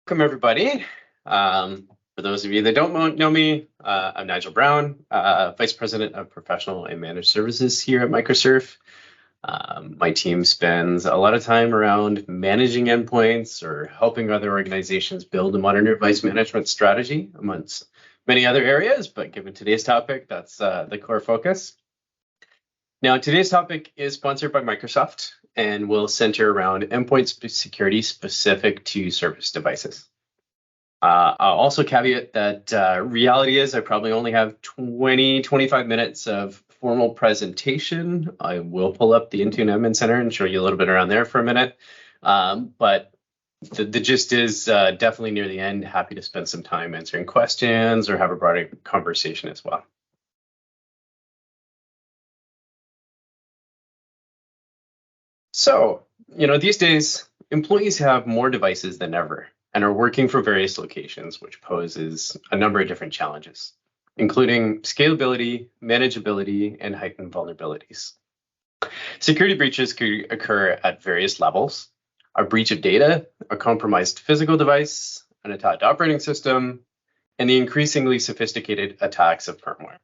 Welcome, everybody. For those of you that don't know me, I'm Nigel Brown, Vice President of Professional and Managed Services here at Microsurf. My team spends a lot of time around managing endpoints or helping other organizations build a modern device management strategy, amongst many other areas, but given today's topic, that's the core focus. Now, today's topic is sponsored by Microsoft and will center around endpoint security specific to Surface devices. I'll also caveat that reality is I probably only have 20-25 minutes of formal presentation. I will pull up the Intune Admin Center and show you a little bit around there for a minute. But the gist is definitely near the end, happy to spend some time answering questions or have a broader conversation as well. So, these days, employees have more devices than ever and are working from various locations, which poses a number of different challenges, including scalability, manageability, and heightened vulnerabilities. Security breaches could occur at various levels: a breach of data, a compromised physical device, an attacked operating system, and the increasingly sophisticated attacks of firmware.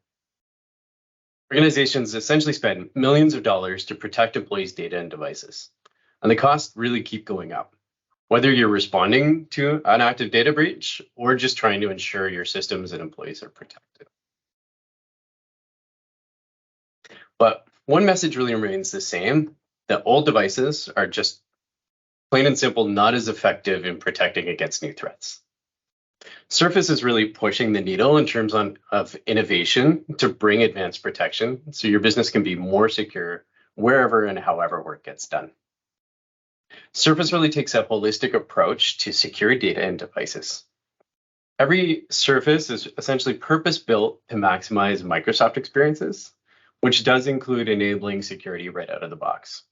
Organizations essentially spend millions of dollars to protect employees' data and devices, and the costs really keep going up, whether you're responding to an active data breach or just trying to ensure your systems and employees are protected. But one message really remains the same, that old devices are just plain and simple not as effective in protecting against new threats. Surface is really pushing the needle in terms of innovation to bring advanced protection so your business can be more secure wherever and however work gets done. Surface really takes a holistic approach to secure data and devices. Every Surface is essentially purpose-built to maximize Microsoft experiences, which does include enabling security right out of the box.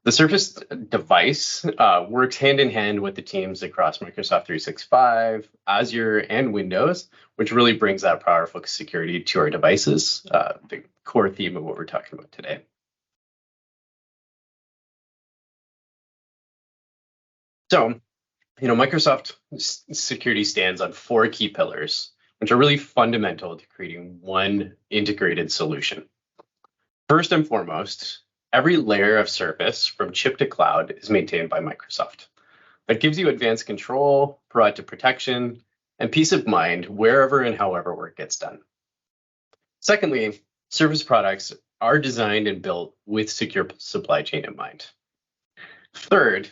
The Surface device works hand in hand with the teams across Microsoft 365, Azure, and Windows, which really brings that powerful security to our devices, the core theme of what we're talking about today. So, Microsoft security stands on 4 key pillars, which are really fundamental to creating one integrated solution. First and foremost, every layer of Surface from chip to cloud is maintained by Microsoft. That gives you advanced control, proactive protection, and peace of mind wherever and however work gets done. Secondly, Surface products are designed and built with secure supply chain in mind. Third,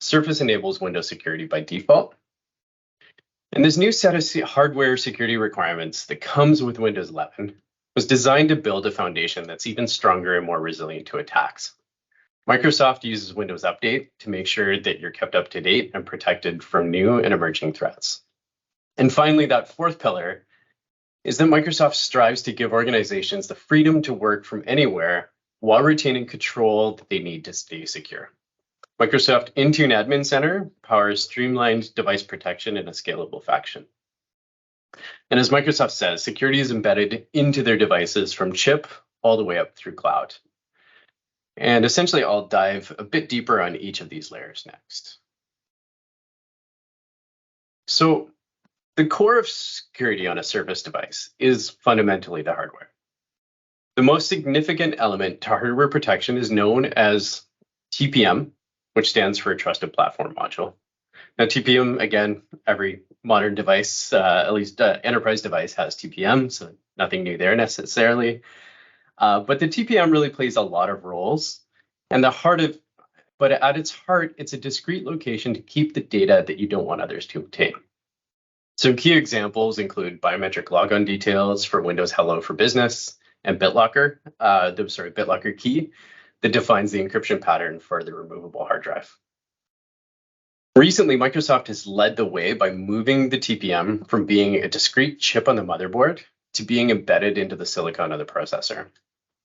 Surface enables Windows security by default. And this new set of hardware security requirements that comes with Windows 11 was designed to build a foundation that's even stronger and more resilient to attacks. Microsoft uses Windows Update to make sure that you're kept up to date and protected from new and emerging threats. And finally, that fourth pillar is that Microsoft strives to give organizations the freedom to work from anywhere while retaining control that they need to stay secure. Microsoft Intune Admin Center powers streamlined device protection in a scalable fashion. And as Microsoft says, security is embedded into their devices from chip all the way up through cloud. And essentially, I'll dive a bit deeper on each of these layers next. So the core of security on a Surface device is fundamentally the hardware. The most significant element to hardware protection is known as TPM, which stands for Trusted Platform Module. Now, TPM, again, every modern device, at least enterprise device, has TPM, so nothing new there necessarily. But the TPM really plays a lot of roles, and but at its heart, it's a discrete location to keep the data that you don't want others to obtain. Some key examples include biometric logon details for Windows Hello for Business and BitLocker, BitLocker key that defines the encryption pattern for the removable hard drive. Recently, Microsoft has led the way by moving the TPM from being a discrete chip on the motherboard to being embedded into the silicon of the processor,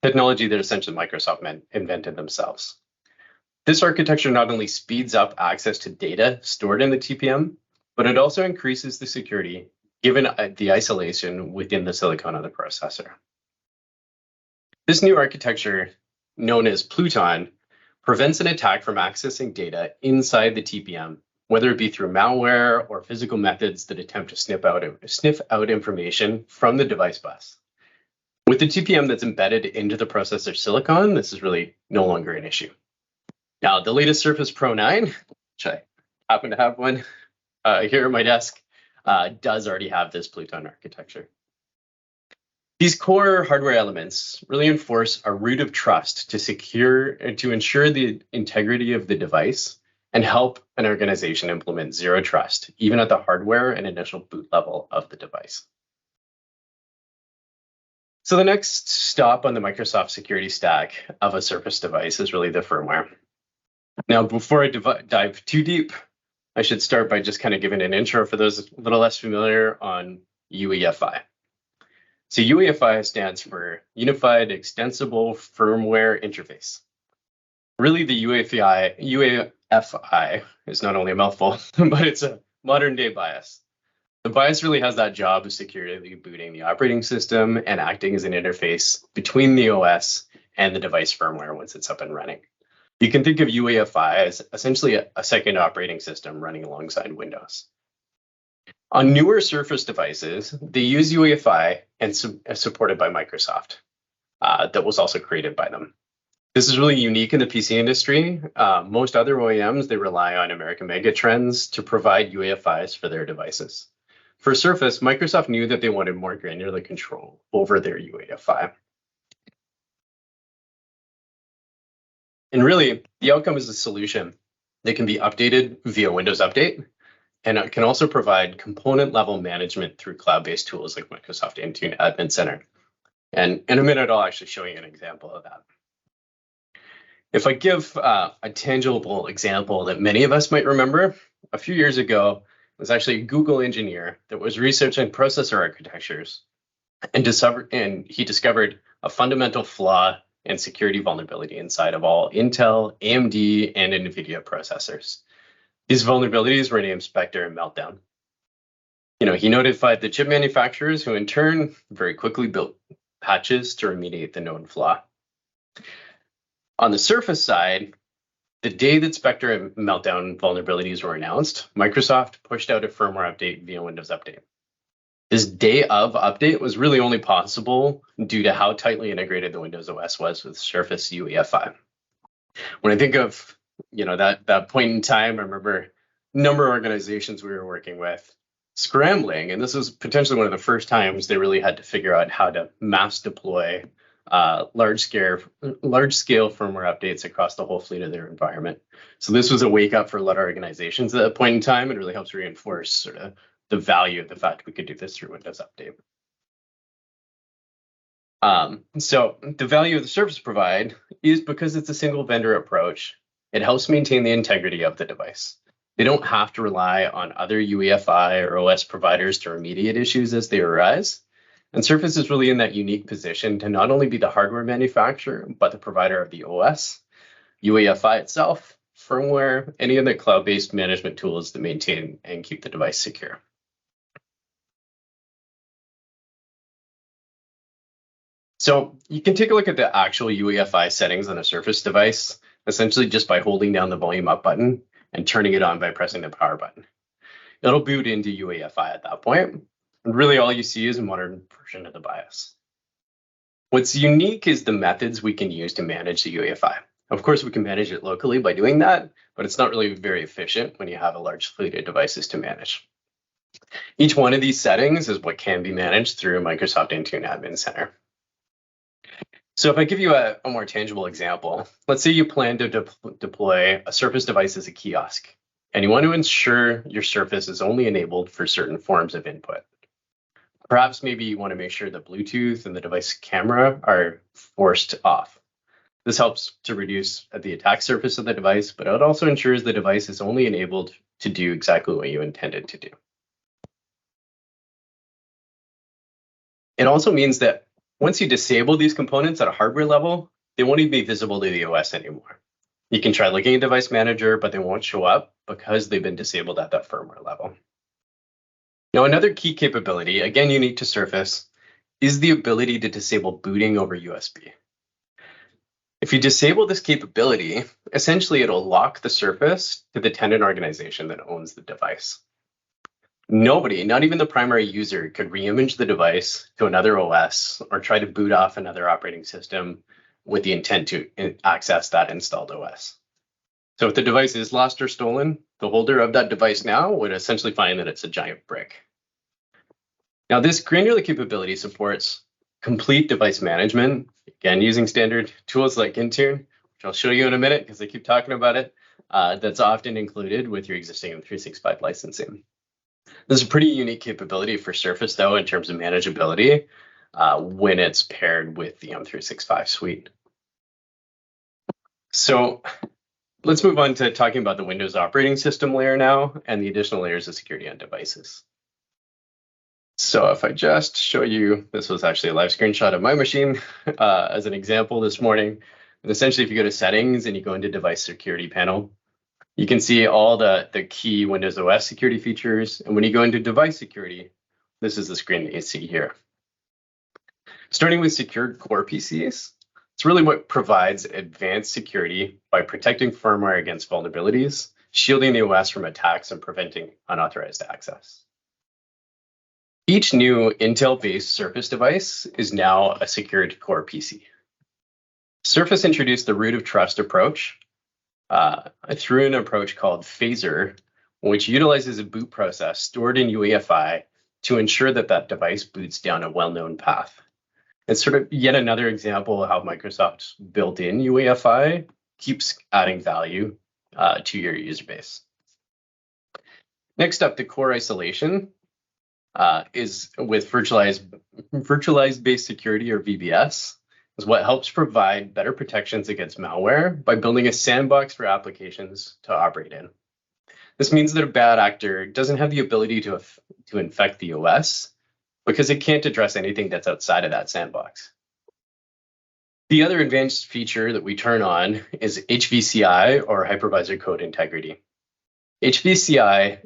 technology that essentially Microsoft invented themselves. This architecture not only speeds up access to data stored in the TPM, but it also increases the security given the isolation within the silicon of the processor. This new architecture, known as Pluton, prevents an attack from accessing data inside the TPM whether it be through malware or physical methods that attempt to sniff out information from the device bus. With the TPM that's embedded into the processor silicon, this is really no longer an issue. Now, the latest Surface Pro 9, which I happen to have one here at my desk, does already have this Pluton architecture. These core hardware elements really enforce a root of trust to ensure the integrity of the device and help an organization implement zero trust, even at the hardware and initial boot level of the device. So the next stop on the Microsoft security stack of a Surface device is really the firmware. Now, before I dive too deep, I should start by just kind of giving an intro for those a little less familiar on UEFI. So UEFI stands for Unified Extensible Firmware Interface. Really, the UEFI is not only a mouthful, but it's a modern day BIOS. The BIOS really has that job of securely booting the operating system and acting as an interface between the OS and the device firmware once it's up and running. You can think of UEFI as essentially a second operating system running alongside Windows. On newer Surface devices, they use UEFI and supported by Microsoft. That was also created by them. This is really unique in the PC industry. Most other OEMs, they rely on American megatrends to provide UEFIs for their devices. For Surface, Microsoft knew that they wanted more granular control over their UEFI. And really, the outcome is a solution that can be updated via Windows Update, and it can also provide component-level management through cloud-based tools like Microsoft Intune Admin Center. And in a minute, I'll actually show you an example of that. If I give a tangible example that many of us might remember, a few years ago, it was actually a Google engineer that was researching processor architectures, and he discovered a fundamental flaw and security vulnerability inside of all Intel, AMD, and NVIDIA processors. These vulnerabilities were named Spectre and Meltdown. He notified the chip manufacturers, who in turn very quickly built patches to remediate the known flaw. On the Surface side, the day that Spectre and Meltdown vulnerabilities were announced, Microsoft pushed out a firmware update via Windows Update. This day of update was really only possible due to how tightly integrated the Windows OS was with Surface UEFI. When I think of that point in time, I remember a number of organizations we were working with scrambling, and this was potentially one of the first times they really had to figure out how to mass deploy large scale firmware updates across the whole fleet of their environment. So this was a wake up for a lot of organizations at that point in time. It really helps reinforce sort of the value of the fact we could do this through Windows Update. So the value of the Surface provide is because it's a single vendor approach. It helps maintain the integrity of the device. They don't have to rely on other UEFI or OS providers to remediate issues as they arise. And Surface is really in that unique position to not only be the hardware manufacturer, but the provider of the OS, UEFI itself, firmware, any other cloud-based management tools that maintain and keep the device secure. So you can take a look at the actual UEFI settings on a Surface device, essentially just by holding down the volume up button and turning it on by pressing the power button. It'll boot into UEFI at that point. And really all you see is a modern version of the BIOS. What's unique is the methods we can use to manage the UEFI. Of course, we can manage it locally by doing that, but it's not really very efficient when you have a large fleet of devices to manage. Each one of these settings is what can be managed through Microsoft Intune Admin Center. So if I give you a more tangible example, let's say you plan to deploy a Surface device as a kiosk, and you want to ensure your Surface is only enabled for certain forms of input. Perhaps maybe you want to make sure the Bluetooth and the device camera are forced off. This helps to reduce the attack surface of the device, but it also ensures the device is only enabled to do exactly what you intended to do. It also means that once you disable these components at a hardware level, they won't even be visible to the OS anymore. You can try looking at Device Manager, but they won't show up because they've been disabled at that firmware level. Now, another key capability, again unique to Surface, is the ability to disable booting over USB. If you disable this capability, essentially it'll lock the surface to the tenant organization that owns the device. Nobody, not even the primary user, could reimage the device to another OS or try to boot off another operating system with the intent to access that installed OS. So if the device is lost or stolen, the holder of that device now would essentially find that it's a giant brick. Now, this granular capability supports complete device management, again, using standard tools like Intune, which I'll show you in a minute because I keep talking about it, that's often included with your existing M365 licensing. This is a pretty unique capability for Surface, though, in terms of manageability when it's paired with the M365 suite. So let's move on to talking about the Windows operating system layer now and the additional layers of security on devices. So if I just show you, this was actually a live screenshot of my machine as an example this morning. And essentially, if you go to settings and you go into device security panel, you can see all the key Windows OS security features. And when you go into device security, this is the screen that you see here. Starting with secured core PCs, it's really what provides advanced security by protecting firmware against vulnerabilities, shielding the OS from attacks, and preventing unauthorized access. Each new Intel-based Surface device is now a secured core PC. Surface introduced the root of trust approach through an approach called Phaser, which utilizes a boot process stored in UEFI to ensure that that device boots down a well-known path. It's sort of yet another example of how Microsoft's built-in UEFI keeps adding value to your user base. Next up, the core isolation is with virtualized based security, or VBS, is what helps provide better protections against malware by building a sandbox for applications to operate in. This means that a bad actor doesn't have the ability to infect the OS because it can't address anything that's outside of that sandbox. The other advanced feature that we turn on is HVCI, or hypervisor code integrity. HVCI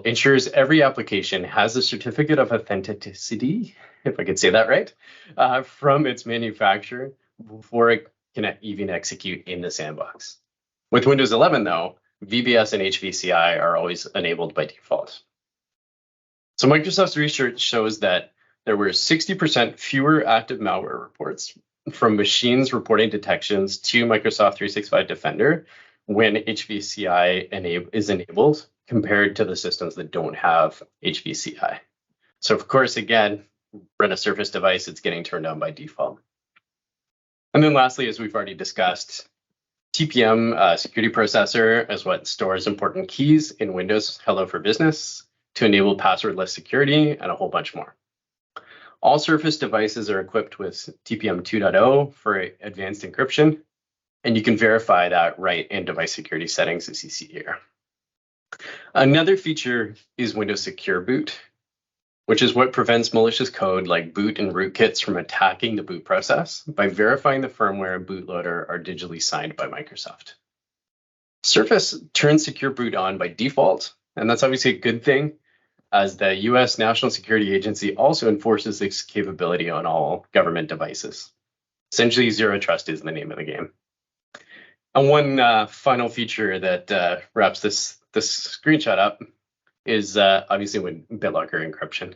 ensures every application has a certificate of authenticity, if I could say that right, from its manufacturer before it can even execute in the sandbox. With Windows 11, though, VBS and HVCI are always enabled by default. So Microsoft's research shows that there were 60% fewer active malware reports from machines reporting detections to Microsoft 365 Defender when HVCI is enabled compared to the systems that don't have HVCI. So of course, again, run a Surface device, it's getting turned on by default. And then lastly, as we've already discussed, TPM security processor is what stores important keys in Windows Hello for Business to enable passwordless security and a whole bunch more. All Surface devices are equipped with TPM 2.0 for advanced encryption, and you can verify that right in device security settings, as you see here. Another feature is Windows Secure Boot, which is what prevents malicious code like boot and rootkits from attacking the boot process by verifying the firmware and bootloader are digitally signed by Microsoft. Surface turns Secure Boot on by default, and that's obviously a good thing, as the US National Security Agency also enforces this capability on all government devices. Essentially, zero trust is the name of the game. And one final feature that wraps this screenshot up is obviously with BitLocker encryption.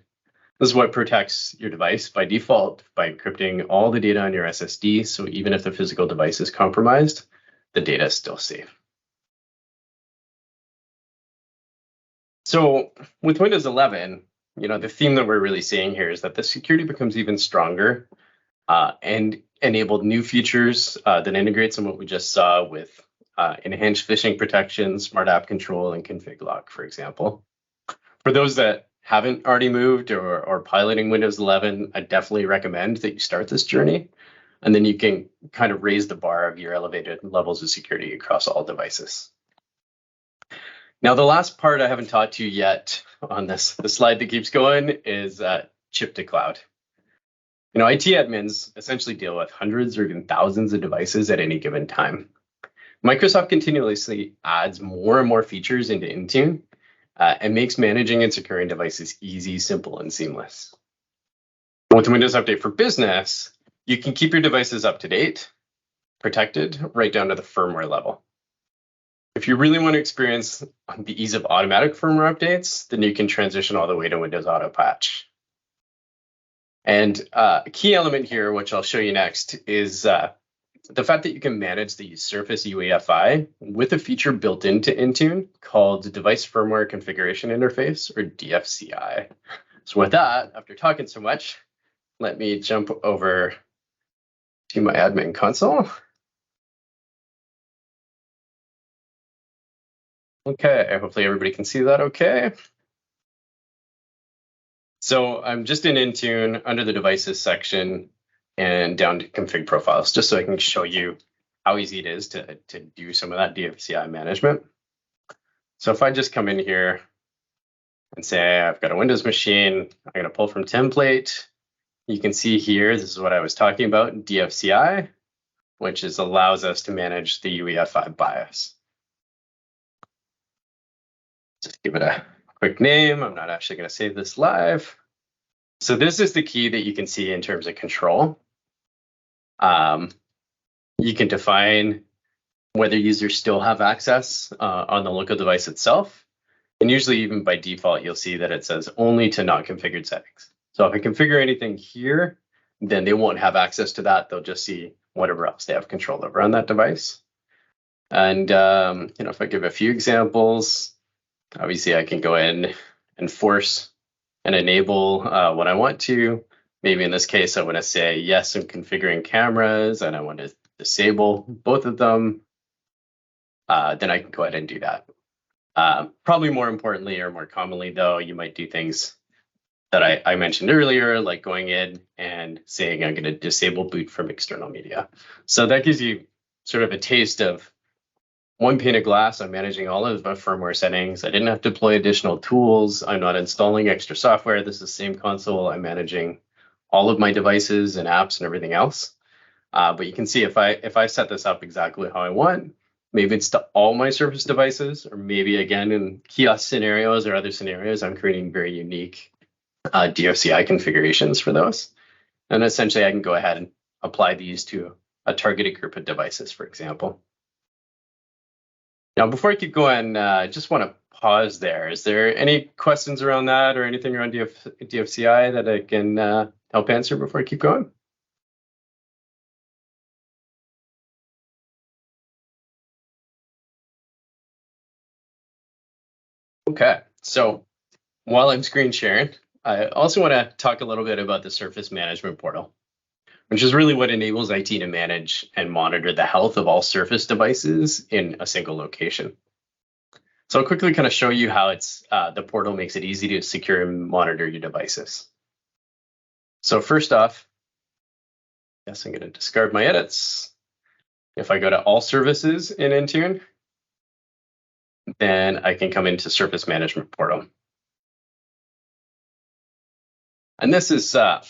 This is what protects your device by default by encrypting all the data on your SSD. So even if the physical device is compromised, the data is still safe. So with Windows 11, the theme that we're really seeing here is that the security becomes even stronger and enabled new features that integrate some of what we just saw with enhanced phishing protection, smart app control, and config lock, for example. For those that haven't already moved or piloting Windows 11, I definitely recommend that you start this journey, and then you can kind of raise the bar of your elevated levels of security across all devices. Now, the last part I haven't taught you yet on the slide that keeps going is chip to cloud. IT admins essentially deal with hundreds or even thousands of devices at any given time. Microsoft continuously adds more and more features into Intune and makes managing and securing devices easy, simple, and seamless. With Windows Update for Business, you can keep your devices up to date, protected right down to the firmware level. If you really want to experience the ease of automatic firmware updates, then you can transition all the way to Windows Auto Patch. And a key element here, which I'll show you next, is the fact that you can manage the Surface UEFI with a feature built into Intune called Device Firmware Configuration Interface, or DFCI. So with that, after talking so much, let me jump over to my admin console. Okay, hopefully everybody can see that okay. So I'm just in Intune under the devices section and down to config profiles, just so I can show you how easy it is to do some of that DFCI management. So if I just come in here and say I've got a Windows machine, I'm going to pull from template. You can see here, this is what I was talking about, DFCI, which allows us to manage the UEFI BIOS. Just give it a quick name. I'm not actually going to save this live. So this is the key that you can see in terms of control. You can define whether users still have access on the local device itself. And usually even by default, you'll see that it says only to not configured settings. So if I configure anything here, then they won't have access to that. They'll just see whatever else they have control over on that device. And if I give a few examples, obviously I can go in and force and enable what I want to. Maybe in this case, I want to say, yes, I'm configuring cameras and I want to disable both of them. Then I can go ahead and do that. Probably more importantly, or more commonly though, you might do things that I mentioned earlier, like going in and saying I'm going to disable boot from external media. So that gives you sort of a taste of one pane of glass. I'm managing all of my firmware settings. I didn't have to deploy additional tools. I'm not installing extra software. This is the same console. I'm managing all of my devices and apps and everything else. But you can see if I set this up exactly how I want, maybe it's to all my Surface devices, or maybe again in kiosk scenarios or other scenarios, I'm creating very unique DFCI configurations for those. And essentially I can go ahead and apply these to a targeted group of devices, for example. Now, before I keep going, I just want to pause there. Is there any questions around that or anything around DFCI that I can help answer before I keep going? Okay, so while I'm screen sharing, I also want to talk a little bit about the Surface Management Portal, which is really what enables IT to manage and monitor the health of all Surface devices in a single location. So I'll quickly kind of show you how the portal makes it easy to secure and monitor your devices. So first off, yes, I'm going to discard my edits. If I go to all services in Intune, then I can come into Surface Management Portal. And this is a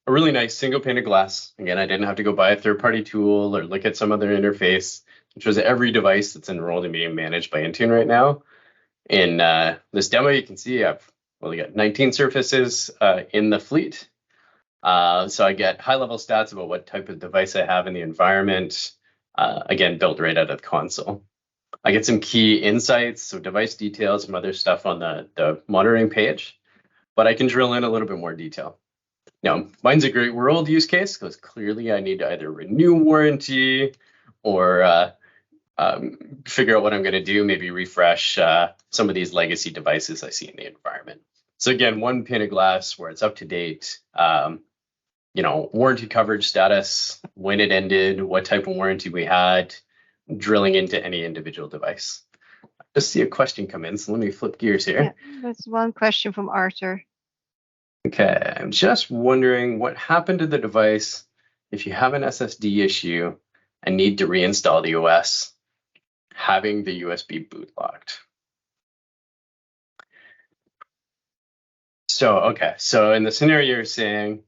really nice single pane of glass. Again, I didn't have to go buy a third-party tool or look at some other interface, which was every device that's enrolled and being managed by Intune right now. In this demo, you can see I've only got 19 Surfaces in the fleet. So I get high-level stats about what type of device I have in the environment, again, built right out of the console. I get some key insights, so device details, some other stuff on the monitoring page, but I can drill in a little bit more detail. Now, mine's a great world use case because clearly I need to either renew warranty or figure out what I'm going to do, maybe refresh some of these legacy devices I see in the environment. So again, one pane of glass where it's up to date, warranty coverage status, when it ended, what type of warranty we had, drilling into any individual device. I just see a question come in, so let me flip gears here. Yeah, that's one question from Arthur. Okay, I'm just wondering what happened to the device if you have an SSD issue and need to reinstall the OS, having the USB boot locked. So in the scenario you're saying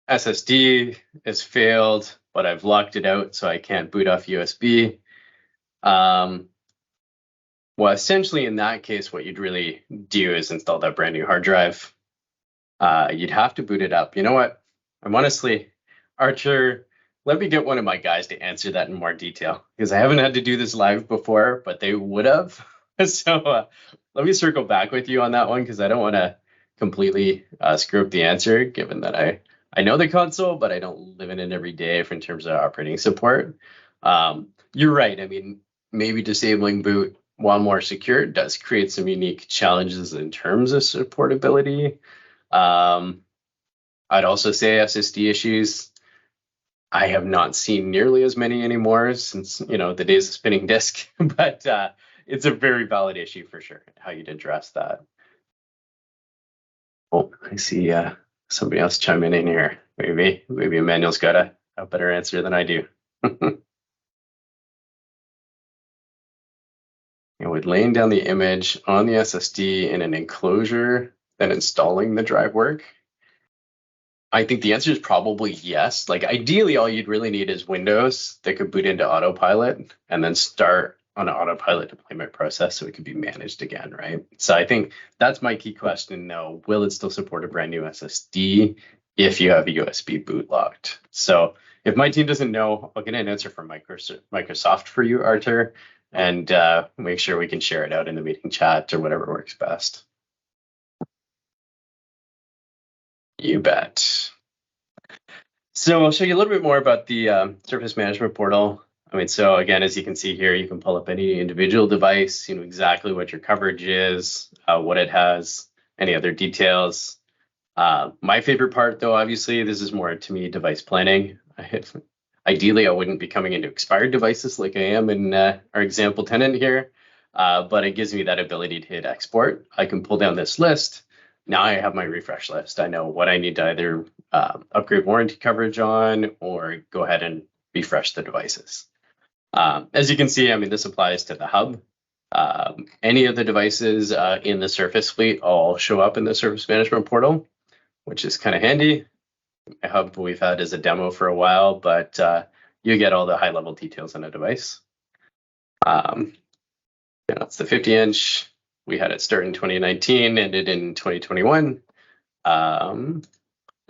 SSD has failed, but I've locked it out so I can't boot off USB. Well, essentially in that case, what you'd really do is install that brand new hard drive. You'd have to boot it up. You know what? I'm honestly, Archer, let me get one of my guys to answer that in more detail, because I haven't had to do this live before, but they would have. So let me circle back with you on that one, because I don't want to completely screw up the answer, given that I know the console, but I don't live in it every day in terms of operating support. You're right. I mean, maybe disabling boot while more secure does create some unique challenges in terms of supportability. I'd also say SSD issues, I have not seen nearly as many anymore since, the days of spinning disk, but it's a very valid issue for sure, how you'd address that. Oh, I see somebody else chiming in here. Maybe Emmanuel's got a better answer than I do. With laying down the image on the SSD in an enclosure, then installing the drive work, I think the answer is probably yes. Like ideally, all you'd really need is Windows that could boot into autopilot and then start on an autopilot deployment process so it could be managed again, right? So I think that's my key question now. Will it still support a brand new SSD if you have a USB boot locked? So if my team doesn't know, I'll get an answer from Microsoft for you, Artur, and make sure we can share it out in the meeting chat or whatever works best. You bet. So I'll show you a little bit more about the Surface Management Portal. I mean, so again, as you can see here, you can pull up any individual device, exactly what your coverage is, what it has, any other details. My favorite part, though, obviously, this is more to me device planning. Ideally, I wouldn't be coming into expired devices like I am in our example tenant here, but it gives me that ability to hit export. I can pull down this list. Now I have my refresh list. I know what I need to either upgrade warranty coverage on or go ahead and refresh the devices. As you can see, I mean, this applies to the hub. Any of the devices in the Surface fleet all show up in the Surface Management Portal, which is kind of handy. My hub we've had as a demo for a while, but you get all the high-level details on a device. It's the 50-inch. We had it start in 2019, ended in 2021. But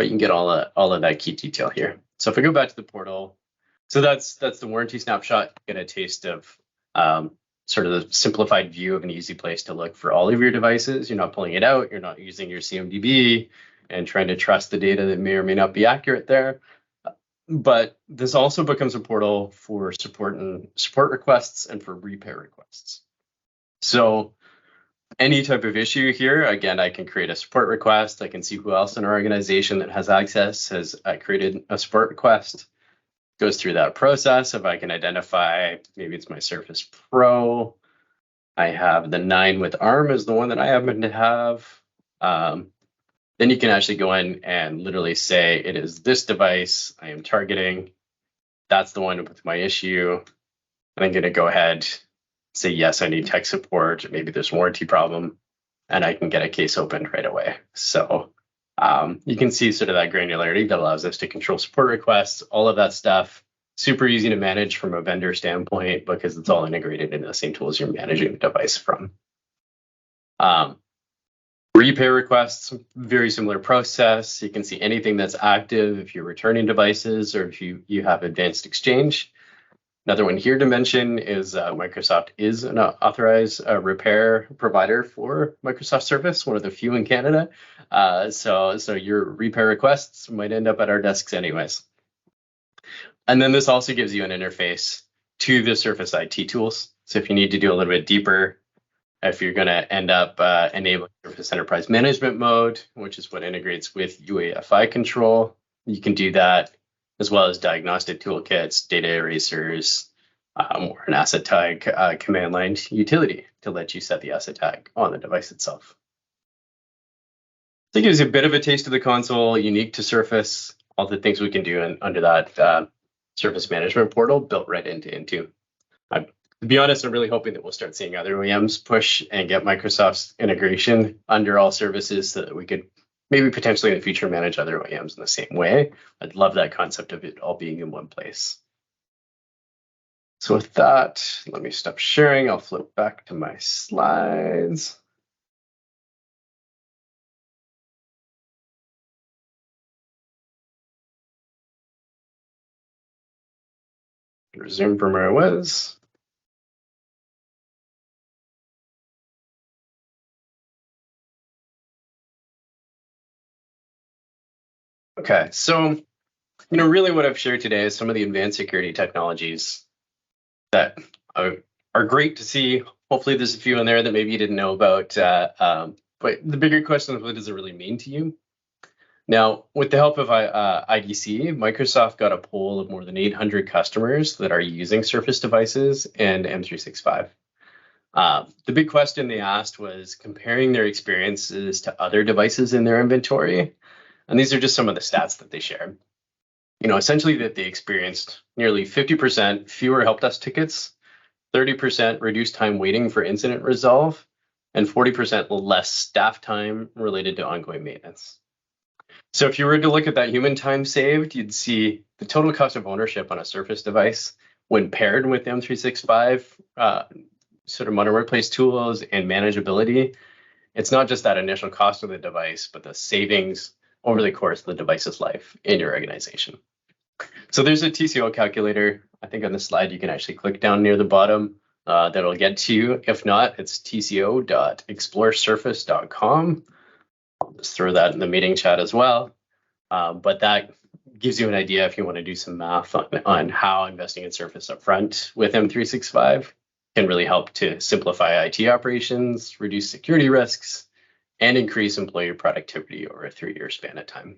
you can get all of that key detail here. So if we go back to the portal, so that's the warranty snapshot. Get a taste of sort of the simplified view of an easy place to look for all of your devices. You're not pulling it out. You're not using your CMDB and trying to trust the data that may or may not be accurate there. But this also becomes a portal for support requests and for repair requests. So any type of issue here, again, I can create a support request. I can see who else in our organization that has access has created a support request. Goes through that process. If I can identify, maybe it's my Surface Pro. I have the 9 with ARM is the one that I happen to have. Then you can actually go in and literally say, it is this device I am targeting. That's the one with my issue. And I'm going to go ahead, say, yes, I need tech support. Maybe there's a warranty problem, and I can get a case opened right away. So you can see sort of that granularity that allows us to control support requests, all of that stuff. Super easy to manage from a vendor standpoint because it's all integrated into the same tools you're managing the device from. Repair requests, very similar process. You can see anything that's active if you're returning devices or if you have advanced exchange. Another one here to mention is Microsoft is an authorized repair provider for Microsoft Surface, one of the few in Canada. So your repair requests might end up at our desks anyways. And then this also gives you an interface to the Surface IT tools. So if you need to do a little bit deeper, if you're going to end up enabling Surface Enterprise Management Mode, which is what integrates with UEFI control, you can do that, as well as diagnostic toolkits, data erasers, or an asset tag command line utility to let you set the asset tag on the device itself. So it gives you a bit of a taste of the console, unique to Surface, all the things we can do under that Surface Management Portal built right into Intune. To be honest, I'm really hoping that we'll start seeing other OEMs push and get Microsoft's integration under all services so that we could maybe potentially in the future manage other OEMs in the same way. I'd love that concept of it all being in one place. So with that, let me stop sharing. I'll flip back to my slides. Resume from where I was. Okay, so really what I've shared today is some of the advanced security technologies that are great to see. Hopefully there's a few in there that maybe you didn't know about, but the bigger question is, what does it really mean to you? Now, with the help of IDC, Microsoft got a poll of more than 800 customers that are using Surface devices and M365. The big question they asked was comparing their experiences to other devices in their inventory. And these are just some of the stats that they shared. Essentially that they experienced nearly 50% fewer help desk tickets, 30% reduced time waiting for incident resolve, and 40% less staff time related to ongoing maintenance. So if you were to look at that human time saved, you'd see the total cost of ownership on a Surface device when paired with M365, sort of modern workplace tools and manageability. It's not just that initial cost of the device, but the savings over the course of the device's life in your organization. So there's a TCO calculator. I think on the slide, you can actually click down near the bottom. That'll get to you. If not, it's tco.exploresurface.com. I'll just throw that in the meeting chat as well. But that gives you an idea if you want to do some math on how investing in Surface upfront with M365 can really help to simplify IT operations, reduce security risks, and increase employee productivity over a 3-year span of time.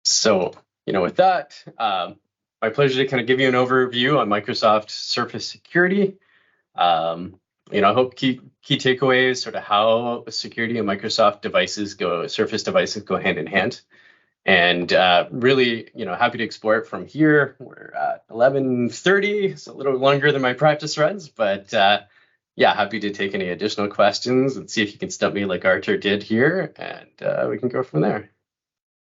So, with that, my pleasure to kind of give you an overview on Microsoft Surface Security. I hope key takeaways, sort of how security and Microsoft Surface devices go hand in hand. And really, happy to explore it from here. We're at 11:30, it's a little longer than my practice runs, but happy to take any additional questions and see if you can stump me like Arthur did here, and we can go from there.